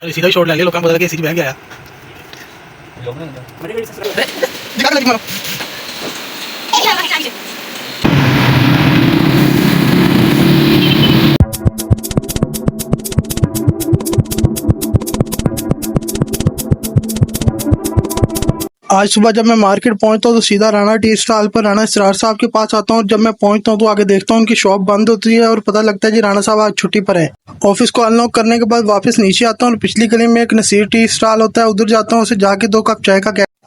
अरे सीधा ही शॉट लेंगे, लोग काम बदल के सीधी बहन गया दिखा दे मारो। आज सुबह जब मैं मार्केट पहुंचता हूं तो सीधा राणा टी स्टॉल पर राणा इसरार साहब के पास आता हूं। जब मैं पहुंचता हूं तो आगे देखता हूं उनकी शॉप बंद होती है और पता लगता है जी राणा साहब आज छुट्टी पर है। ऑफिस को अनलॉक करने के बाद वापस नीचे आता हूं और पिछली गली में एक नसीर टी स्टॉल होता है, उधर जाता हूं। उसे जाके 2 कप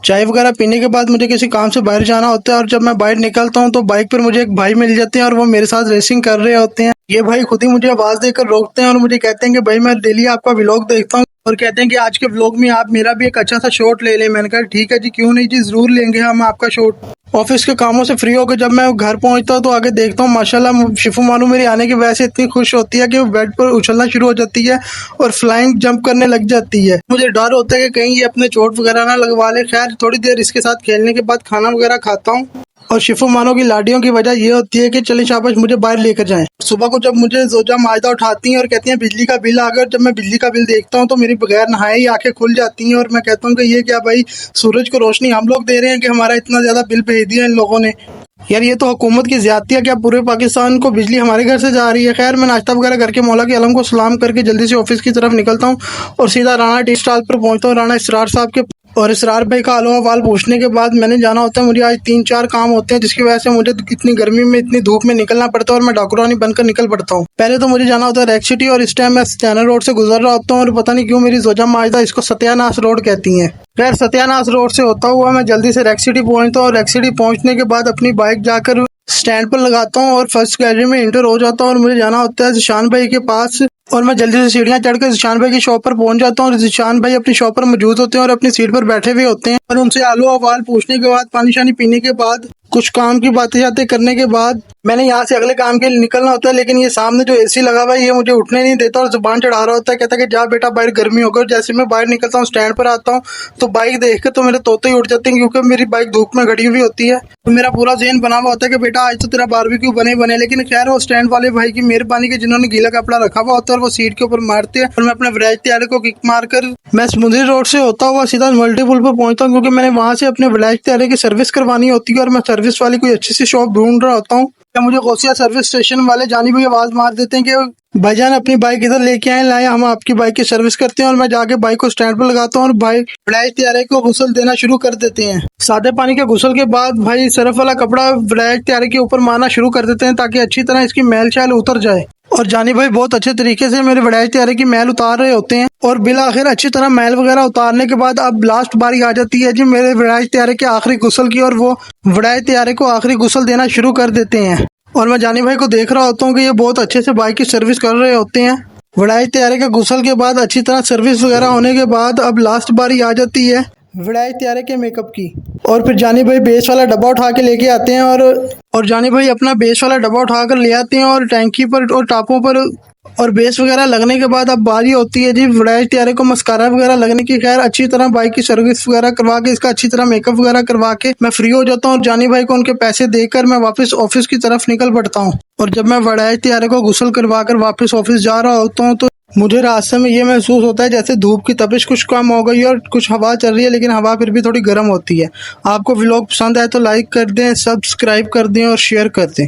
चाय वगैरह पीने के बाद मुझे किसी काम से बाहर जाना होता है और जब मैं बाहर निकलता हूं तो बाइक पर मुझे एक भाई मिल जाते हैं और वो मेरे साथ रेसिंग कर रहे होते हैं। ये भाई खुद ही मुझे आवाज देकर रोकते हैं और मुझे कहते हैं कि भाई मैं डेली आपका व्लॉग देखता हूँ और कहते हैं कि आज के व्लॉग में आप मेरा भी एक अच्छा सा शॉट ले लें। मैंने कहा ठीक है जी, क्यों नहीं जी, जरूर लेंगे हम आपका शॉट। ऑफिस के कामों से फ्री होकर जब मैं घर पहुंचता हूं तो आगे देखता हूं माशाल्लाह शिफू मानू मेरी आने की वजह से इतनी खुश होती है कि वो बेड पर उछलना शुरू हो जाती है और फ्लाइंग जंप करने लग जाती है। मुझे डर होता है कि कहीं ये अपने चोट वगैरह ना लगवा ले। खैर थोड़ी देर इसके साथ खेलने के बाद खाना वगैरह खाता हूँ और शिफू मानो की लाडियों की वजह ये होती है कि चले शाबाश मुझे बाहर लेकर जाएं। सुबह को जब मुझे जोजा माजदा उठाती हैं और कहती हैं बिजली का बिल आ गया, जब मैं बिजली का बिल देखता हूँ तो मेरी बगैर नहाए ही आंखें खुल जाती हैं और मैं कहता हूँ कि ये क्या भाई, सूरज को रोशनी हम लोग दे रहे हैं कि हमारा इतना ज्यादा बिल भेज दिया इन लोगों ने। यार ये तो हुकूमत की ज्यादती है, क्या पूरे पाकिस्तान को बिजली हमारे घर से जा रही है। खैर मैं नाश्ता वगैरह करके मौला के आलम को सलाम करके जल्दी से ऑफिस की तरफ निकलता हूँ और सीधा राणा टी स्टॉल पर पहुंचता हूँ राणा इसरार साहब के। और इसरार भाई का हाल हवाल पूछने के बाद मैंने जाना होता है, मुझे आज 3-4 काम होते हैं जिसकी वजह से मुझे इतनी गर्मी में इतनी धूप में निकलना पड़ता है और मैं डाकुरानी बनकर निकल पड़ता हूँ। पहले तो मुझे जाना होता है रेक सिटी और इस टाइम मैं सत्याना रोड से गुजर रहा होता हूँ और पता नहीं क्यों मेरी जोजा माजदा इसको सत्यानाश रोड कहती हैं। खैर सत्यानाश रोड से होता हुआ मैं जल्दी से रेक सिटी पहुंचता हूँ और रेक सिटी पहुंचने के बाद अपनी बाइक जाकर स्टैंड पर लगाता हूँ और फर्स्ट गैलरी में इंटर हो जाता हूँ और मुझे जाना होता है जिशान भाई के पास और मैं जल्दी से सीढ़ियाँ चढ़कर जिशान भाई की शॉप पर पहुंच जाता हूँ और जिशान भाई अपनी शॉप पर मौजूद होते हैं और अपनी सीट पर बैठे हुए होते हैं और उनसे आलो अहवाल पूछने के बाद पानी शानी पीने के बाद कुछ काम की बातें करने के बाद मैंने यहाँ से अगले काम के लिए निकलना होता है। लेकिन ये सामने जो एसी लगा हुआ है ये मुझे उठने नहीं देता और जुबान चढ़ा रहा होता है, कहता है कि जा बेटा बाहर गर्मी होगी। जैसे मैं बाहर निकलता हूँ स्टैंड पर आता हूँ तो बाइक देख के तो मेरे तोते ही उठ जाते हैं क्योंकि मेरी बाइक धूप में खड़ी हुई होती है। तो मेरा पूरा ज़हन बना हुआ होता है कि बेटा आज तो तेरा बारबेक्यू बने। लेकिन खैर वो स्टैंड वाले भाई की मेहरबानी के जिन्होंने गीला कपड़ा रखा हुआ होता है और वो सीट के ऊपर मारते हैं और मैं अपने वराइज तैयारी को किक मारकर मैं समुद्री रोड से होता हुआ सीधा मल्टीपुल पर पहुंचता हूँ क्योंकि मैंने वहां से अपने वराइज तैयारी की सर्विस करवानी होती है और मैं सर्विस वाली कोई अच्छी सी शॉप ढूंढ रहा होता हूँ। मुझे गौसिया सर्विस स्टेशन वाले जानी भी आवाज मार देते हैं कि भाईजान अपनी बाइक इधर लेके आए, लाए हम आपकी बाइक की सर्विस करते हैं। और मैं जाके बाइक को स्टैंड पर लगाता हूँ और भाई वराइज तैयारी को गुसल देना शुरू कर देते हैं। सादे पानी के गुसल के बाद भाई सरफ वाला कपड़ा वराइज तैयारी के ऊपर मारना शुरू कर देते हैं ताकि अच्छी तरह इसकी मैल शैल उतर जाए। और जानी भाई बहुत अच्छे तरीके से मेरे वराइज तैयारी की मैल उतार रहे होते हैं और बिल आखिर अच्छी तरह मैल वगैरह उतारने के बाद अब लास्ट बारी आ जाती है जी मेरे वराइज तैयारी के आखिरी गुसल की और वो वराइज तैयारी को आखिरी गुसल देना शुरू कर देते हैं। और मैं जानी भाई को देख रहा होता हूँ कि ये बहुत अच्छे से बाइक की सर्विस कर रहे होते हैं। वराइज तैयारी के गुसल के बाद अच्छी तरह सर्विस वगैरह होने के बाद अब लास्ट बारी आ जाती है वराइज तैयारी के मेकअप की। और फिर जानी भाई बेस वाला डब्बा उठा के लेके आते हैं और जानी भाई अपना बेस वाला डब्बा उठा कर ले आते हैं और टैंकी पर और टापों पर और बेस वगैरह लगने के बाद अब बारी होती है जी वराइज तैयारी को मस्कारा वगैरह लगने की। खैर अच्छी तरह बाइक की सर्विस वगैरह करवा के इसका अच्छी तरह मेकअप वगैरह करवा के मैं फ्री हो जाता हूँ और जानी भाई को उनके पैसे देकर मैं वापस ऑफिस की तरफ निकल पड़ता हूँ। और जब मैं वराइज तैयारी को गुसल करवा कर वापस ऑफिस जा रहा होता हूँ तो मुझे रास्ते में ये महसूस होता है जैसे धूप की तपिश कुछ कम हो गई और कुछ हवा चल रही है, लेकिन हवा फिर भी थोड़ी गर्म होती है। आपको व्लॉग पसंद आए तो लाइक कर दें, सब्सक्राइब कर दें और शेयर कर दें।